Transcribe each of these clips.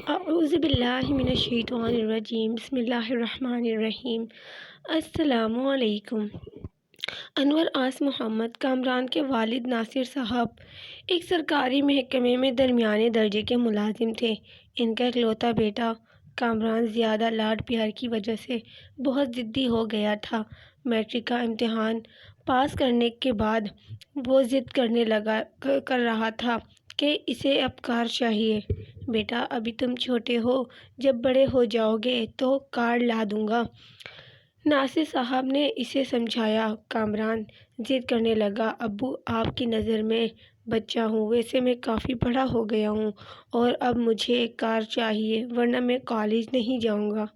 اعوذ باللہ من الشیطان الرجیم، بسم اللہ الرحمن الرحیم۔ السلام علیکم۔ انور آس محمد کامران کے والد ناصر صاحب ایک سرکاری محکمے میں درمیانے درجے کے ملازم تھے۔ ان کا اکلوتا بیٹا کامران زیادہ لاڈ پیار کی وجہ سے بہت ضدی ہو گیا تھا۔ میٹرک کا امتحان پاس کرنے کے بعد وہ ضد کر رہا تھا کہ اسے اب کار چاہیے۔ بیٹا ابھی تم چھوٹے ہو، جب بڑے ہو جاؤ گے تو کار لا دوں گا، ناصر صاحب نے اسے سمجھایا۔ کامران ضد کرنے لگا، ابو آپ کی نظر میں بچہ ہوں، ویسے میں کافی بڑا ہو گیا ہوں اور اب مجھے ایک کار چاہیے ورنہ میں کالج نہیں جاؤں گا۔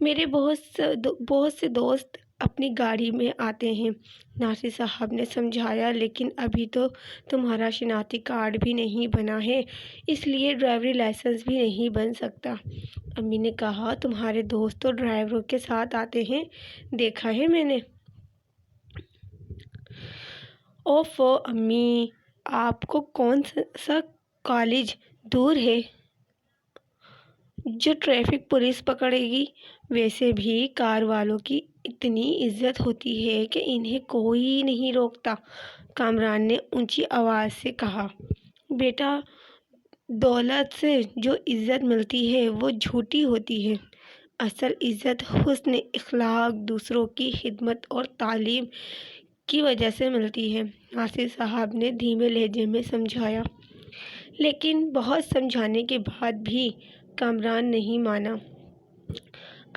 میرے بہت سے دوست اپنی گاڑی میں آتے ہیں، ناصر صاحب نے سمجھایا، لیکن ابھی تو تمہارا شناختی کارڈ بھی نہیں بنا ہے، اس لیے ڈرائیوری لائسنس بھی نہیں بن سکتا۔ امی نے کہا، تمہارے دوست تو ڈرائیوروں کے ساتھ آتے ہیں، دیکھا ہے میں نے۔ اوفو امی، آپ کو کون سا کالج دور ہے جو ٹریفک پولیس پکڑے گی؟ ویسے بھی کار والوں کی اتنی عزت ہوتی ہے کہ انہیں کوئی نہیں روکتا، کامران نے اونچی آواز سے کہا۔ بیٹا، دولت سے جو عزت ملتی ہے وہ جھوٹی ہوتی ہے، اصل عزت حسن اخلاق، دوسروں کی خدمت اور تعلیم کی وجہ سے ملتی ہے، ناصر صاحب نے دھیمے لہجے میں سمجھایا۔ لیکن بہت سمجھانے کے بعد بھی کامران نہیں مانا۔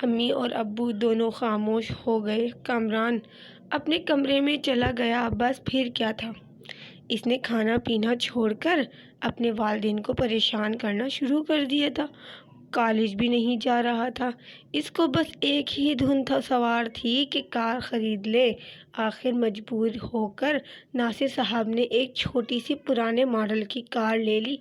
امی اور ابو دونوں خاموش ہو گئے۔ کامران اپنے کمرے میں چلا گیا۔ بس پھر کیا تھا، اس نے کھانا پینا چھوڑ کر اپنے والدین کو پریشان کرنا شروع کر دیا تھا۔ کالج بھی نہیں جا رہا تھا، اس کو بس ایک ہی دھن سوار تھی کہ کار خرید لے۔ آخر مجبور ہو کر ناصر صاحب نے ایک چھوٹی سی پرانے ماڈل کی کار لے لی،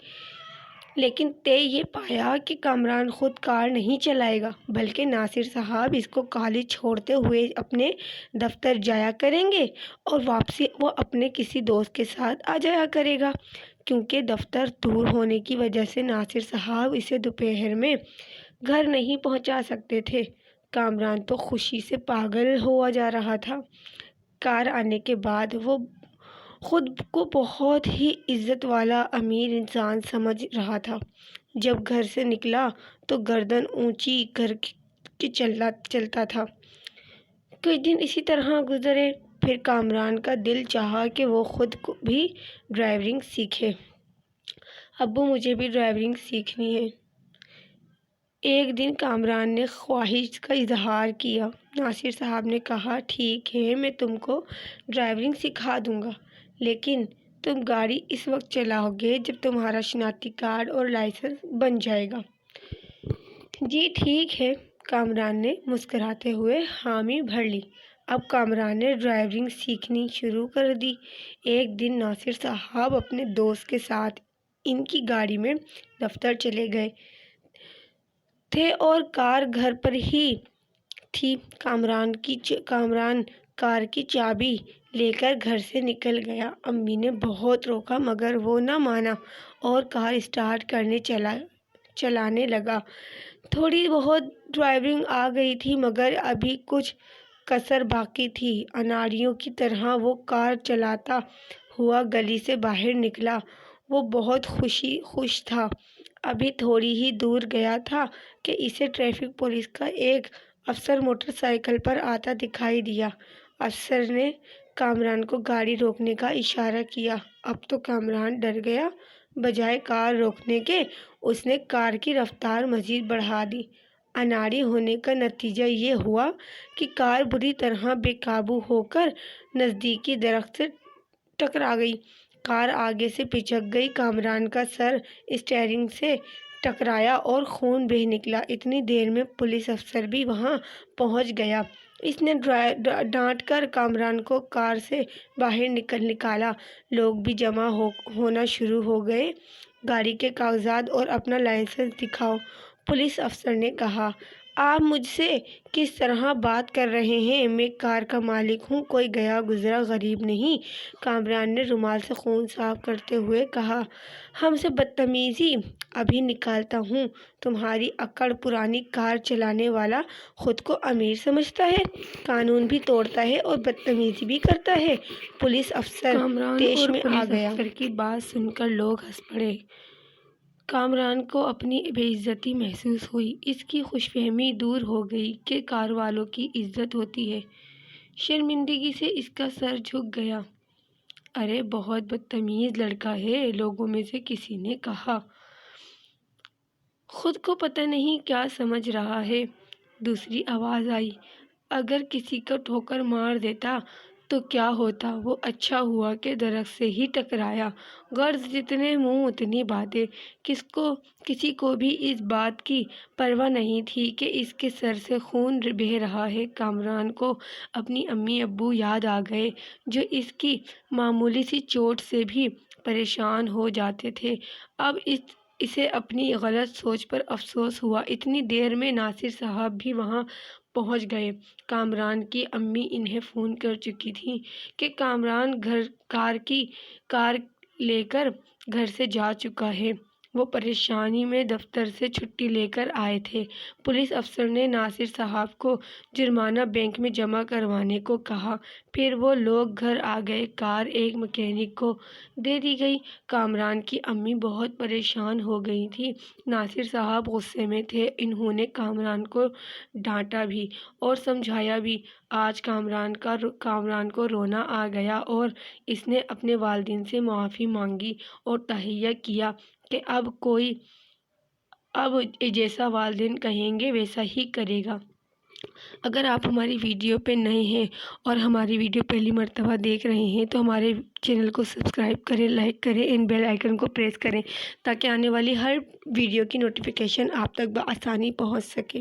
لیکن طے یہ پایا کہ کامران خود کار نہیں چلائے گا، بلکہ ناصر صاحب اس کو کالج چھوڑتے ہوئے اپنے دفتر جایا کریں گے اور واپسی وہ اپنے کسی دوست کے ساتھ آ جایا کرے گا، کیونکہ دفتر دور ہونے کی وجہ سے ناصر صاحب اسے دوپہر میں گھر نہیں پہنچا سکتے تھے۔ کامران تو خوشی سے پاگل ہوا جا رہا تھا۔ کار آنے کے بعد وہ خود کو بہت ہی عزت والا امیر انسان سمجھ رہا تھا۔ جب گھر سے نکلا تو گردن اونچی کر کے چلتا تھا۔ کچھ دن اسی طرح گزرے، پھر کامران کا دل چاہا کہ وہ خود بھی ڈرائیونگ سیکھے۔ ابو مجھے بھی ڈرائیونگ سیکھنی ہے، ایک دن کامران نے خواہش کا اظہار کیا۔ ناصر صاحب نے کہا، ٹھیک ہے میں تم کو ڈرائیونگ سکھا دوں گا، لیکن تم گاڑی اس وقت چلاؤ گے جب تمہارا شناختی کارڈ اور لائسنس بن جائے گا۔ جی ٹھیک ہے، کامران نے مسکراتے ہوئے حامی بھر لی۔ اب کامران نے ڈرائیونگ سیکھنی شروع کر دی۔ ایک دن ناصر صاحب اپنے دوست کے ساتھ ان کی گاڑی میں دفتر چلے گئے تھے اور کار گھر پر ہی تھی۔ کامران کار کی چابی لے کر گھر سے نکل گیا۔ امی نے بہت روکا مگر وہ نہ مانا اور کار اسٹارٹ کرنے چلانے لگا۔ تھوڑی بہت ڈرائیونگ آ گئی تھی مگر ابھی کچھ کسر باقی تھی۔ اناڑیوں کی طرح وہ کار چلاتا ہوا گلی سے باہر نکلا۔ وہ بہت خوش تھا۔ ابھی تھوڑی ہی دور گیا تھا کہ اسے ٹریفک پولیس کا ایک افسر موٹر سائیکل پر آتا دکھائی دیا۔ افسر نے کامران کو گاڑی روکنے کا اشارہ کیا۔ اب تو کامران ڈر گیا۔ بجائے کار روکنے کے اس نے کار کی رفتار مزید بڑھا دی۔ اناڑی ہونے کا نتیجہ یہ ہوا کہ کار بری طرح بے قابو ہو کر نزدیکی درخت سے ٹکرا گئی۔ کار آگے سے پچک گئی۔ کامران کا سر اسٹیئرنگ سے ٹکرایا اور خون بہہ نکلا۔ اتنی دیر میں پولیس افسر بھی وہاں پہنچ گیا۔ اس نے ڈانٹ کر کامران کو کار سے باہر نکالا۔ لوگ بھی جمع ہونا شروع ہو گئے۔ گاڑی کے کاغذات اور اپنا لائسنس دکھاؤ، پولیس افسر نے کہا۔ آپ مجھ سے کس طرح بات کر رہے ہیں؟ میں کار کا مالک ہوں، کوئی گیا گزرا غریب نہیں۔ کامران نے رومال سے خون صاف کرتے ہوئے کہا۔ ہم سے بدتمیزی؟ ابھی نکالتا ہوں۔ تمہاری اکڑ پرانی کار چلانے والا خود کو امیر سمجھتا ہے، قانون بھی توڑتا ہے اور بدتمیزی بھی کرتا ہے۔ پولیس افسر طیش میں آ گیا۔ افسر کی بات سن کر لوگ ہنس پڑے۔ کامران کو اپنی بے عزتی محسوس ہوئی۔ اس کی خوش فہمی دور ہو گئی کہ کار والوں کی عزت ہوتی ہے۔ شرمندگی سے اس کا سر جھک گیا۔ ارے بہت بدتمیز لڑکا ہے، لوگوں میں سے کسی نے کہا۔ خود کو پتہ نہیں کیا سمجھ رہا ہے۔ دوسری آواز آئی، اگر کسی کو ٹھوکر مار دیتا تو کیا ہوتا؟ وہ اچھا ہوا کہ درخت سے ہی ٹکرایا۔ غرض جتنے منہ اتنی باتیں۔ کسی کو بھی اس بات کی پرواہ نہیں تھی کہ اس کے سر سے خون بہہ رہا ہے۔ کامران کو اپنی امی ابو یاد آ گئے، جو اس کی معمولی سی چوٹ سے بھی پریشان ہو جاتے تھے۔ اب اسے اپنی غلط سوچ پر افسوس ہوا۔ اتنی دیر میں ناصر صاحب بھی وہاں پہنچ گئے۔ کامران کی امی انہیں فون کر چکی تھیں کہ کامران کار لے کر گھر سے جا چکا ہے۔ وہ پریشانی میں دفتر سے چھٹی لے کر آئے تھے۔ پولیس افسر نے ناصر صاحب کو جرمانہ بینک میں جمع کروانے کو کہا۔ پھر وہ لوگ گھر آ گئے۔ کار ایک مکینک کو دے دی گئی۔ کامران کی امی بہت پریشان ہو گئی تھیں۔ ناصر صاحب غصے میں تھے۔ انہوں نے کامران کو ڈانٹا بھی اور سمجھایا بھی۔ آج کامران کو رونا آ گیا اور اس نے اپنے والدین سے معافی مانگی اور تہیہ کیا کہ اب جیسا والدین کہیں گے ویسا ہی کرے گا۔ اگر آپ ہماری ویڈیو پہ نئے ہیں اور ہماری ویڈیو پہلی مرتبہ دیکھ رہے ہیں تو ہمارے چینل کو سبسکرائب کریں، لائک کریں، ان بیل آئیکن کو پریس کریں تاکہ آنے والی ہر ویڈیو کی نوٹیفیکیشن آپ تک بآسانی پہنچ سکے۔